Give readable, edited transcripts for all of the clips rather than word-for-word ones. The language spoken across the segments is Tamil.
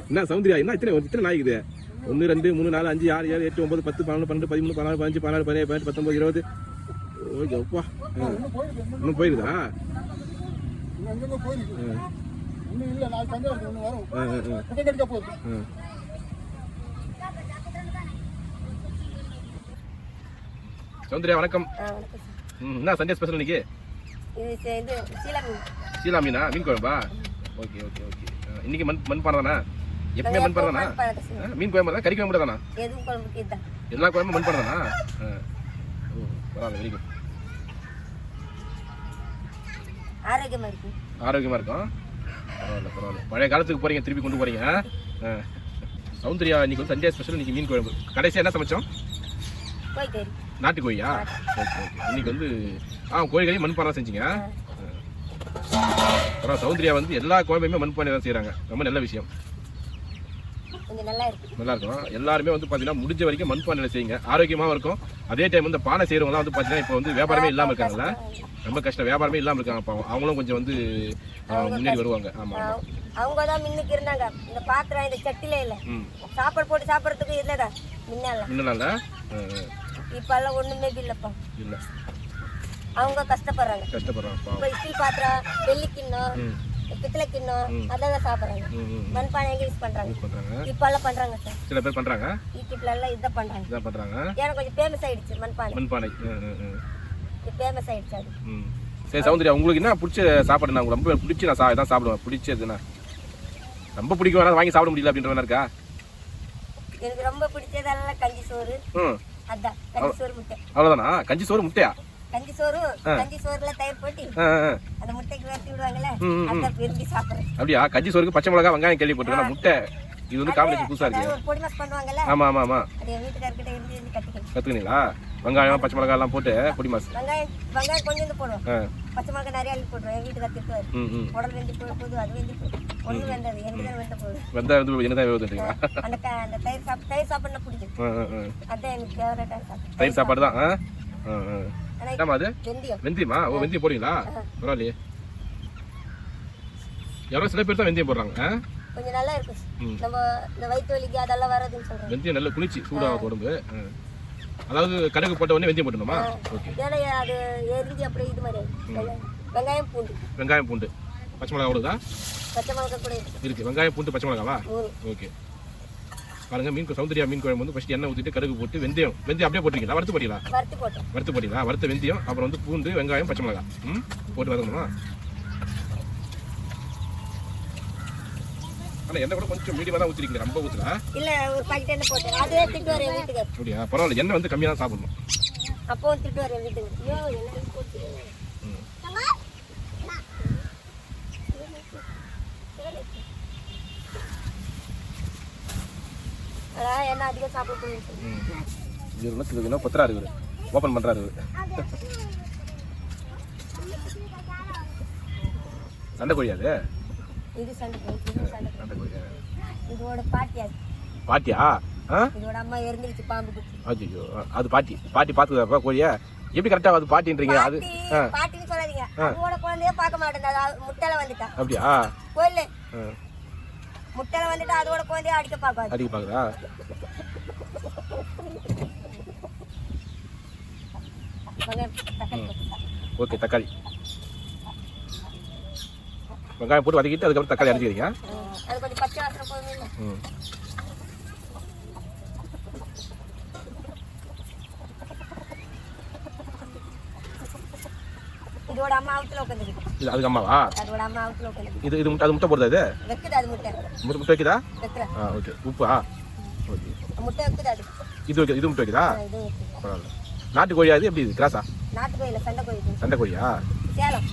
என்ன சௌந்தர்யா என்ன இத்தனை நாய்க்குது? 1 2 3 4 5 6 7 8 9 10 11 12 13 14 15 16 17 18 19 20. ஓகே அப்பா. இன்னும் போயிருதா? சௌந்தர்யா வணக்கம். என்ன சண்டே ஸ்பெஷல் இன்னைக்கு? சீலா மீனா? மீன் குழம்பா? Okay okay okay. இன்னைக்கு மண் பானை தானா? எப்பவுமே மண் பானை தானா? மீன் குழம்பு தான், கறி குழம்பு தானா? எல்லா குழம்பும் மண் பானை தானா? பரவாயில்ல, வெரி குட். ஆரோக்கியமா இருக்கும். பரவாயில்ல பரவாயில்ல. பழைய காலத்துக்கு போறீங்க, திருப்பி கொண்டு போறீங்க. சௌந்தர்யா இன்னைக்கு வந்து சண்டே ஸ்பெஷல். இன்னைக்கு மீன் குழம்பு. கடைசியா என்ன சமைச்சோம்? நாட்டுக்கோழியா? Okay okay. இன்னைக்கு வந்து கோழிகளையும் மண் பானை செஞ்சீங்க. அப்புறம் சௌந்தர்யா வந்து எல்லா குழம்பையுமே மண் பானை தான் செய்யறாங்க. ரொம்ப நல்ல விஷயம். நல்லா இருக்கும். எல்லாருமே வந்து பாத்தீங்கன்னா முடிஞ்ச வரைக்கும் மண் பானையில செய்யுங்க, ஆரோக்கியமாவும் இருக்கும். அதே டைம் வந்து பானை செய்யறவங்க வந்து பாத்தீங்கன்னா இப்போ வந்து வியாபாரமே இல்லாம இருக்காங்கல்ல, ரொம்ப கஷ்டம். வியாபாரமே இல்லாம இருக்காங்க. பாவம், அவங்களும் கொஞ்சம் வந்து முன்னேறி வருவாங்க. ஆமா, அவங்க தான் முன்னுக்கு இருந்தாங்க. இந்த பாத்திரம் இந்த சட்டில இல்ல சாப்பாடு போட்டு சாப்பிடறதுக்கு இல்லடா முன்னால. இப்ப எல்லாம் ஒண்ணுமே இல்லப்பா. இல்ல, அவங்க கஷ்டப்படுறாங்க. இப்ப ஸ்டீல் பாத்திரம், வெள்ளி கிண்ணம், பித்தளை கிண்ணம் அதான் சாப்பிடுறாங்க. மண்பானை எங்க யூஸ் பண்றாங்க? இப்ப எல்லாம் பண்றாங்க சார். சில பேர் பண்றாங்க. யூடியூப்ல எல்லாம் இதான் பண்றாங்க. ஏன்னா கொஞ்சம் ஃபேமஸ் ஆயிடுச்சு மண்பானை. ஃபேமஸ் ஆயிடுச்சு அது. சரி சௌந்தர்யா, உங்களுக்கு என்ன பிடிச்ச சாப்பாடு? நான் ரொம்ப பிடிச்சி நான் இதான் சாப்பிடுவேன். பிடிச்சதுன்னா ரொம்ப பிடிக்கும், வேணா வாங்கி சாப்பிட முடியல அப்படின்ற இருக்கா? எனக்கு ரொம்ப பிடிச்சதெல்லாம் கஞ்சி சோறு. அதான் கஞ்சி சோறு முட்டை. அவ்வளவுதானா? கஞ்சி சோறு முட்டையா? கஞ்சி சோறுல தயிர் போட்டு அந்த முட்டைக்கு வறுத்து விடுவாங்கல்ல, அத விரும்பி சாப்பிடுறேன். அப்படியா? கஞ்சி சோறுக்கு பச்சை மிளகாய் வெங்காயம் கேள்விப்பட்டிருக்கேன். முட்டை இது வந்து காம்பினேஷன் புதுசா இருக்கு. ஒரு பொடி மாஸ் பண்ணுவாங்கல்ல. ஆமா ஆமா ஆமா. அது என் வீட்டுக்காரர்கிட்ட இருந்து கத்துக்கினீங்களா? வெங்காயம் பச்சை மிளகாய் எல்லாம் போட்டு பொடி மாஸ். வெங்காயம் கொஞ்சம் போடுவோம், பச்சை மிளகாய் நிறைய அள்ளி போடுவோம். என் வீட்டுக்காரர் திட்டுவாரு, உடல் வெந்து போகுது, அது வெந்து போகுது. ஒண்ணு வெந்தது எனக்கு தான் வெந்த போகுது. வெந்தா வந்து என்னதான் வேவுதுன்றீங்க? அந்த தயிர் சாப்பாடு பிடிக்கும். அதான் எனக்கு ஃபேவரட்டா சாப்பிடுவேன். தயிர் சாப்பாடு தான். என்னமா அது? வெந்தயமா? ஓ, வெந்தயம் போடுறீங்களா? பரவாயில்லையே. எவ்வளவு சில பேர் தான் வெந்தயம் போடுறாங்க. கொஞ்சம் நல்லா இருக்கு. நம்ம இந்த வயிற்று வலிக்கு அதெல்லாம் வராதுன்னு சொல்றாங்க. வெந்தயம் நல்ல குளிர்ச்சி, சூடாக உடம்பு. அதாவது கடுகு போட்ட உடனே வெந்தயம் போடணுமா? ஓகே. ஏன்னா அது எரிஞ்சு அப்படியே இது மாதிரி. வெங்காயம் பூண்டு பச்சை மிளகாய் ஓடுதா? பச்சை மிளகாய் கூட இருக்கு. வெங்காயம் பூண்டு பச்சை மிளகாவா? ஓகே. பாருங்க, சௌந்தர்யா மீன் குழம்பு வந்து ஃபர்ஸ்ட் எண்ணெய் ஊற்றிட்டு கடுகு போட்டு வெந்தயம் அப்படியே போட்டுருக்கீங்களா? வறுத்து போட்டீங்களா? வறுத்த வெந்தயம், அப்புறம் வந்து பூண்டு, வெங்காயம், பச்சை மிளகாய் போட்டு வதக்கணுமா? ஆனா எண்ணெய் கூட கொஞ்சம் மீடியமா தான் ஊத்திருக்கீங்க, ரொம்ப ஊத்தல. இல்ல, ஒரு பாக்கெட் எண்ணெய் போட்டு அதே திட்டுவார் என் வீட்டுக்கு. அப்படியா? பரவாயில்ல, எண்ணெய் வந்து கம்மியா தான் சாப்பிடணும். அப்போ திட்டுவார் என் வீட்டுக்கு. ஐயோ எண்ணெய் போட்டு என்ன அதிகம் சாப்பிட போயிடுச்சு. பத்திரா இருக்கு, ஓபன் பண்றாரு. சண்டை கோழியாது இது? சண்டை கோழி. இதோட பாட்டியா? இதோட அம்மா இறந்துருச்சு, பாம்பு குத்தி. ஐயோ, அது பாட்டி பாத்துக்கா கோழியா? எப்படி கரெக்டா அது பாட்டின்றீங்க? அது பாட்டின்னு சொல்லாதீங்க. அதோட குழந்தைய பார்க்க மாட்டேன், முட்டையில வந்துட்டா. அப்படியா? கோயில்ல முட்டையில வந்துட்டு அதோட குழந்தைய அடிக்க பாக்குதா? ஓகே. தக்காளி வெங்காயம் போட்டு வதக்கிட்டு அதுக்கப்புறம் தக்காளி அரைச்சிக்கிறீங்க. அது கொஞ்சம் பச்சை வாசனை போகுது. இதோட அம்மா அவுத்துல உட்கார்ந்திருக்கு. இது அதுக்கு அம்மாவா? அதோட அம்மா அவுத்துல உட்கார்ந்திருக்கு. இது முட்டை போடுதா? இது வெக்குது. அது முட்டை வைக்குதா? வெக்குறா. ஓகே. உப்பா? ஓகே. முட்டை வெக்குது. அது இது முட்டை வைக்குதா? பரவாயில்ல. நாட்டு கோழியா? இது எப்படி? இது கிராஸா? நாட்டு கோழில சண்டை கோழியா? சேலம்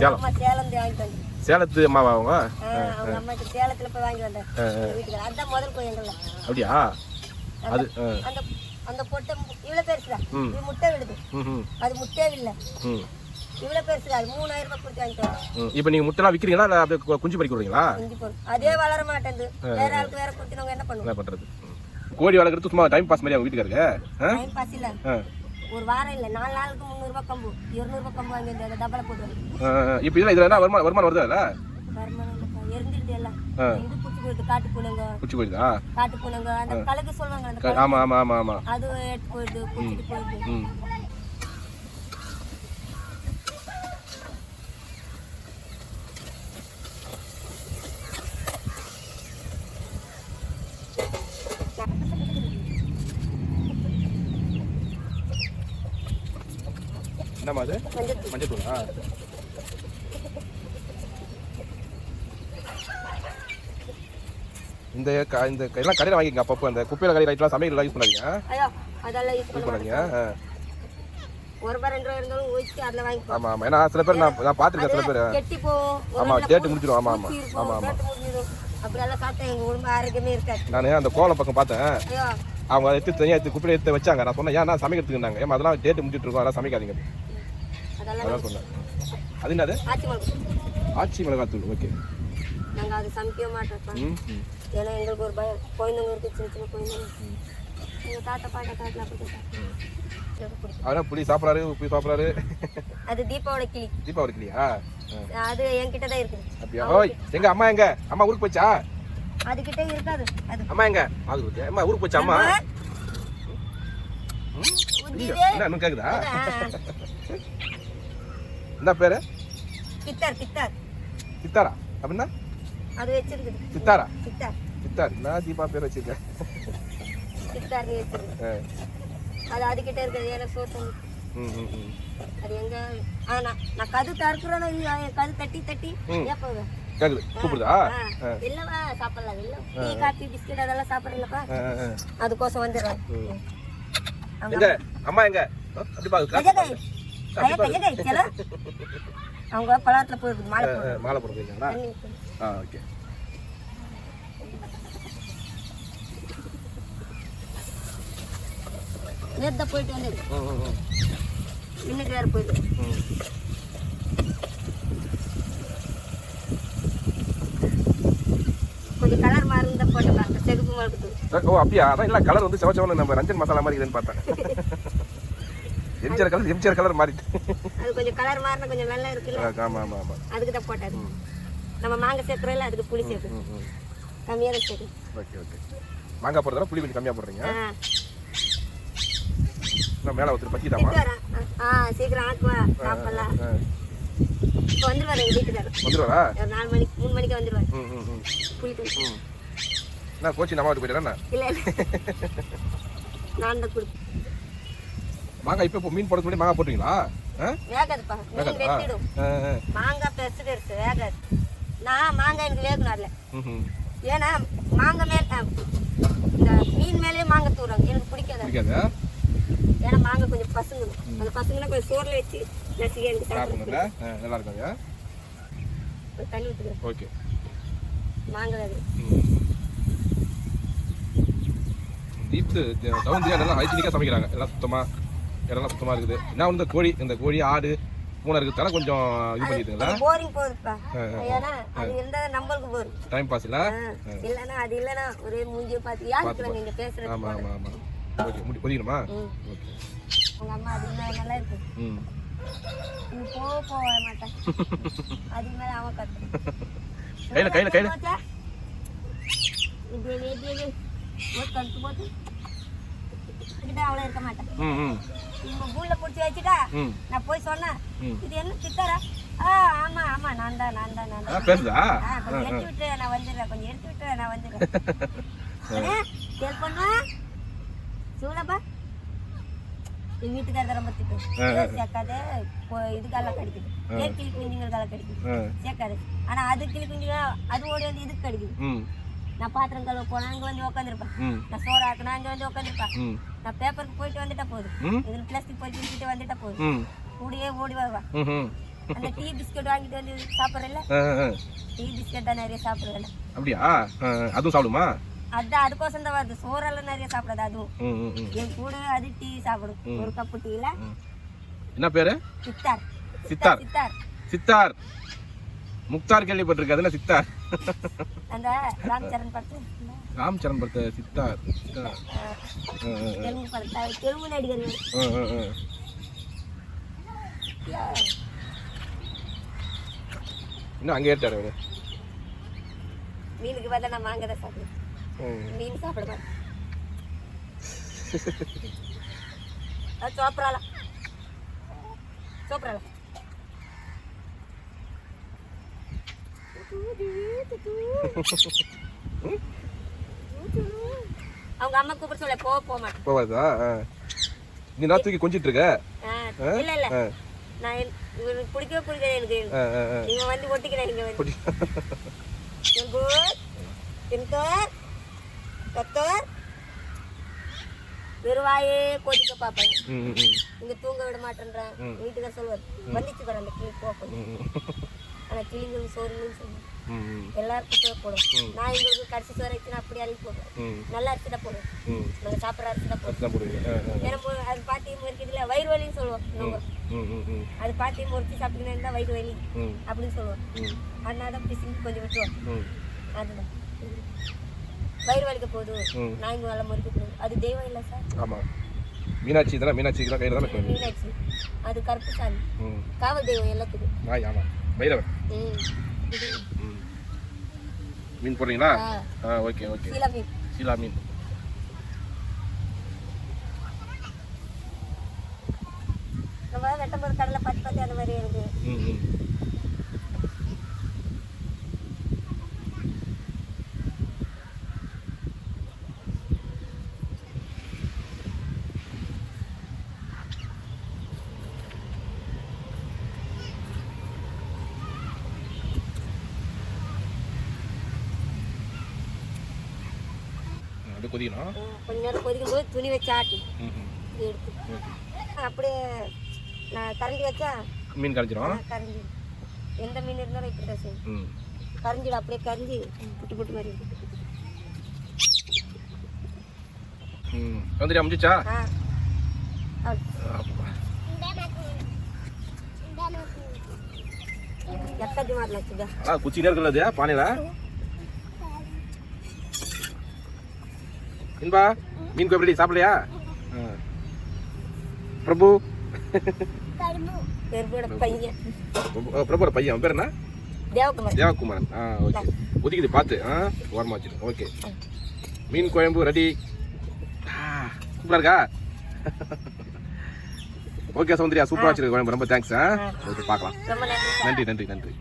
சேலம் வாங்கிட்டு வந்து. சேலத்து அம்மாவா அவங்க? அவங்க அம்மா சேலத்துல போய் வாங்கி வந்தேன் வீட்டுக்கு. அதான் முதல் கோழி எங்கல்ல. அப்படியா? அது அந்த பொட்டை இவ்வளவு பெருசுடா. இது முட்டை விடுது. அது முட்டை இல்ல, இவ்வளவு பெருசுடா. அது 3000 ரூபாய் கொடுத்து வாங்கிட்டு வந்தேன். இப்போ நீங்க முட்டைலாம் விக்கிறீங்களா இல்ல அப்படியே குஞ்சு பறிக்க விடுறீங்களா? அதே வளர மாட்டேங்குது. வேற ஆளுக்கு வேற கொடுத்துனவங்க என்ன பண்ணுவாங்க? என்ன பண்றது? கோழி வளர்க்கறது சும்மா டைம் பாஸ் மாதிரி அவங்க வீட்டுக்காரங்க? டைம் பாஸ் இல்ல, ஒரு வாரம் இல்ல 4 நாளுக்கு 300 ரூபாய் கம்பு 200 ரூபாய் கம்பு வாங்கி அந்த டப்பால போட்டு இப்போ இதுல என்ன வருமானம் வருதா இல்ல வருமானம் எரிஞ்சிருது எல்லாம் இது குச்சி போயிடுது காட்டு பூனைங்க குச்சி போயிடுதா காட்டு பூனைங்க அந்த கலக்கு சொல்லுவாங்க அந்த ஆமா ஆமா ஆமா ஆமா அது எடுத்து போயிடுது குச்சிட்டு போயிடுது என்னமா அது மஞ்சத்தூளா இந்த எல்லாம் கடையில் வாங்கிங்க அப்பப்போ அந்த குப்பையில கடை ரைட்லாம் சமையல் யூஸ் பண்ணாதீங்க ஐயோ அதெல்லாம் யூஸ் பண்ணாதீங்க ஒரு ரூபாய் 2 ரூபாய் இருந்தாலும் ஓய்ச்சி அதில் வாங்கி ஆமா ஆமா ஏன்னா சில பேர் நான் பார்த்துருக்கேன் சில பேர் கெட்டி போகும் ஆமா டேட்டு முடிஞ்சிடும் ஆமா ஆமா ஆமா ஆமா அப்படியெல்லாம் சாப்பிட்டா எங்க உடம்பு ஆரோக்கியமே இருக்காது நான் அந்த கோலம் பக்கம் பார்த்தேன் ஐயோ அவங்க எடுத்து தனியாக எடுத்து குப்பையில எடுத்து வச்சாங்க நான் சொன்னேன் ஏன்னா சமைக்கிறதுக்குனாங்க ஏமா அதெல்லாம் டேட்டு முடிஞ்சிட்டு இருக்கோம் அதெல்லாம் சமைக்காதீங்க அதான் சொன்னேன் அது என்னது ஆச்சி மிளகாத்தூள் ஓகே நாங்கள் அது சமைக்கவே மாட்டோம் ஏன்னா எங்களுக்கு ஒரு பயம் குழந்தைங்க இருக்கு சின்ன சின்ன குழந்தைங்க எங்கள் தாத்தா பாட்டை காட்டில் அப்படி அதெல்லாம் புளி சாப்பிட்றாரு புளி சாப்பிட்றாரு அது தீபாவளி கிளி தீபாவளி கிளியா அது என்கிட்ட தான் இருக்குது அப்படியா ஓய் எங்க அம்மா எங்க அம்மா ஊருக்கு போச்சா அதுகிட்ட இருக்காது அது அம்மா எங்க அது அம்மா ஊருக்கு போச்சா அம்மா என்ன இன்னும் கேக்குதா என்ன பேரு கித்தார் கித்தார் சித்தாரா அப்படின்னா அது வச்சிருக்குது சித்தாரா கித்தார் சித்தார் நான் தீபா பேர் வச்சிருக்கேன் கித்தார் வச்சிருக்கு அது அதுகிட்ட இருக்குது ஏன்னா சோத்து அது எங்க நான் கது தறுக்குறேன்னு கது தட்டி தட்டி ஏப்போவேன் கேக்குது கூப்பிடுதா இல்லவா சாப்பிடலாம் இல்ல டீ காஃபி பிஸ்கட் அதெல்லாம் சாப்பிடலப்பா அதுக்கோசம் வந்துடுறேன் எங்க அம்மா எங்க அப்படி பாக்கு அவங்க பழத்துல போயிருக்கு மாலை போடுறீங்களா ஓகே நேர்தான் போயிட்டு வந்து இன்னைக்கு வேற போயிட்டு கொஞ்சம் கலர் மாறி இருந்தா போட்டுக்கலாம் செகுப்பு மாறுது ஓ அப்படியா அதான் இல்ல கலர் வந்து செவச்சவன நம்ம ரஞ்சன் மசாலா மாதிரி இருக்குன்னு பார்த்தேன் எம்ஜிஆர் கலர் மாறிட்டு அது கொஞ்சம் கலர் மாறினா கொஞ்சம் வெள்ளை இருக்குல்ல ஆமா ஆமா ஆமா அதுக்கு தான் போட்டாரு நம்ம மாங்காய் சேர்க்குறோம்ல அதுக்கு புளி சேர்க்கு கம்மியா தான் சேர்க்கு ஓகே ஓகே மாங்காய் போடுறதால புளி கொஞ்சம் கம்மியா போடுறீங்க நான் மேல ஒருத்தர் பத்திட்டாமா சீக்கிரம் ஆக்குவா சாப்பிடலாம் இப்போ வந்துருவாரு எங்க வீட்டுக்காரர் வந்துருவாரா 4 மணிக்கு 3 மணிக்கு வந்துருவாரு புளி தூள் நான் கோச்சி நம்ம வீட்டுக்கு போயிட்டேனா இல்ல நான் தான் குடி மாங்காய் இப்போ மீன் போடுறதுக்கு முன்னாடி மாங்காய் போட்டுறீங்களா வேகாதுப்பா மீன் வெட்டிடும் மாங்காய் பெருசு பெருசு வேகாது நான் மாங்காய் எனக்கு வேகணும் அதில் ஏன்னா மாங்காய் மேல இந்த மீன் மேலேயே மாங்காய் தூறாங்க எனக்கு பிடிக்காது ஏன்னா மாங்காய் கொஞ்சம் பசுங்கணும் அந்த பசுங்கன்னா கொஞ்சம் சோறில் வச்சு நசிக்க எனக்கு சாப்பிடுங்க நல்லா இருக்காங்க தண்ணி ஊற்றுக்கிறேன் ஓகே மாங்காய் வேகு தீப்து சவுந்தியா நல்லா ஹைஜீனிக்காக சமைக்கிறாங்க எல்லாம் சுத்தமாக இடம்லாம் சுத்தமாக இருக்குது என்ன வந்து இந்த கோழி ஆடு மூணு இருக்கிறதால கொஞ்சம் இது பண்ணிட்டுங்களா போரிங் போகுதுப்பா ஏன்னா அது இருந்தால் நம்மளுக்கு போரும் டைம் பாஸ் இல்லை இல்லைன்னா அது இல்லைன்னா ஒரே மூஞ்சியை பார்த்து யாருக்குறாங்க இங்கே பேசுறது ஆமாம் ஆமாம் ஆமாம் ஓகே முடிக்கணுமா ஓகே உங்கள் அம்மா அது நல்லா இருக்கு நீ போக மாட்டேன் அதுக்கு மேலே அவன் கற்று கையில் இது கட்டு போட்டு அவ்வளோ இருக்க மாட்டேன் உங்க பூல்ல பிடிச்சி வச்சுட்டா நான் போய் சொன்னேன் இது என்ன சித்தாரா ஆமா ஆமா நான் தான் பேசுதா கொஞ்சம் எடுத்து விட்டு நான் வந்துடுறேன் கேள் பண்ணா சூடப்பா என் வீட்டுக்காரர் ரொம்ப திட்டம் சேர்க்காத இதுக்கெல்லாம் கிடைக்குது ஏன் கிளி குஞ்சுங்களுக்கெல்லாம் கிடைக்குது சேர்க்காது ஆனா அது கிளி குஞ்சுங்க அது ஓடி வந்து இதுக்கு கிடைக்குது நான் பாத்திரம் கழுவ போனா அங்க வந்து உட்காந்துருப்பேன் நான் சோறு ஆக்குனா அங்க வந்து உட்காந்துருப்பேன் நான் பேப்பருக்கு போயிட்டு வந்துட்டா போதும் இதுல பிளாஸ்டிக் போயிட்டு வச்சுட்டு வந்துட்டா போதும் கூடயே ஓடி வருவா அந்த டீ பிஸ்கட் வாங்கிட்டு வந்து சாப்பிட்றல டீ பிஸ்கட் தான் நிறைய சாப்பிடுவேன் அப்படியா அதுவும் சாப்பிடுமா அதான் அதுக்கோசம் தான் வருது சோறெல்லாம் நிறைய சாப்பிடாது அதுவும் என் கூட அது டீ சாப்பிடும் ஒரு கப்பு டீல என்ன பேரு சித்தார் சித்தார் சித்தார் சித்தார் முக்தார் கேள்விப்பட்டிருக்கு அதுல சித்தார் அந்த ராம்சரண் படத்துல ராம்சரண் படத்துல சித்தார் தெலுங்கு நடிகர் இன்னும் அங்கே ஏறிட்டாரு அவரு. மீனுக்கு பார்த்தா நான் மாங்காய் தான் சாப்பிடுவேன். மீன் சாப்பிட மாட்டேன். சோப்பராளா அவங்க அம்மா கூப்பிட சொல்ல போக மாட்டேன். போவாதா? நீ நான் தூக்கி கொஞ்சிட்டு இருக்க? இல்ல இல்ல, நான் இவனுக்கு பிடிக்காது எனக்கு. நீங்க வந்து ஒட்டிக்கிறேன். நீங்க வந்து வெறுவாயே கொதிக்க பாப்பேன். இங்க தூங்க விட மாட்டேன்றேன். வீட்டுக்கு சொல்லுவார் வந்துச்சு பாரு அந்த கிளி போக. ஆனா கிளிங்க சோறுன்னு சொல்லுவேன். எல்லாருக்கும் போடும். நான் எங்களுக்கு கடைசி சோறு வச்சுன்னா அப்படி அள்ளி போடுவேன். நல்லா அரிசி தான் போடுவேன். நாங்கள் சாப்பிட்ற அரிசி தான் போடுவோம். ஏன்னா அது பாத்தி முறிக்கிறதுல வயிறு வலின்னு சொல்லுவோம். அது பாத்தி முறிச்சு சாப்பிட்டீங்கன்னா இருந்தால் வயிறு வலி அப்படின்னு சொல்லுவோம். அதனால தான் பிசிங்கி கொஞ்சம் விட்டுருவோம். அதுதான் வயிறு வலிக்க போகுது. நான் இங்கே நல்லா முறிக்க போகுது. அது தெய்வம் இல்லை சார். ஆமாம், மீனாட்சி இதெல்லாம் மீனாட்சி கையில் தான். மீனாட்சி அது கருப்பு சாமி, காவல் தெய்வம் எல்லாத்துக்கும். ஆமாம், பைரவர். மீன் போடுறீங்களா? Okay okay. சீலா மீன். நம்ம வெட்டம்போது கடலை பார்த்து அந்த மாதிரி இருக்கு. கொதிக்கணும். கொஞ்ச நேரம் கொதிக்கும் போது துணி வச்சு ஆட்டி எடுத்து அப்படியே நான் கரண்டி வச்சா மீன் கரைஞ்சிரும். கரைஞ்சி எந்த மீன் இருந்தாலும் இப்படி தான் செய்யும். கரைஞ்சிடும். அப்படியே கரைஞ்சி புட்டு புட்டு மாதிரி வந்துட்டு அமைச்சிச்சா? எத்தனை மாதிரி வச்சுக்கா குச்சி நேரம் இல்லது பானையில. இன்பா மீன் கோப்பி சாப்பிடலையா? பிரபு பையன். பிரபுவோட பையன் பேர் என்ன? தேவகுமார். தேவகுமாரன். ஓகே. ஒதுக்கிது பார்த்து ஓரமாக வச்சுருக்கோம். ஓகே, மீன் குழம்பு ரெடி. சூப்பராக இருக்கா? ஓகே சௌந்தர்யா, சூப்பராக வச்சிருக்க குழம்பு. ரொம்ப தேங்க்ஸ். ஓகே, பார்க்கலாம். ரொம்ப நன்றி. நன்றி நன்றி நன்றி.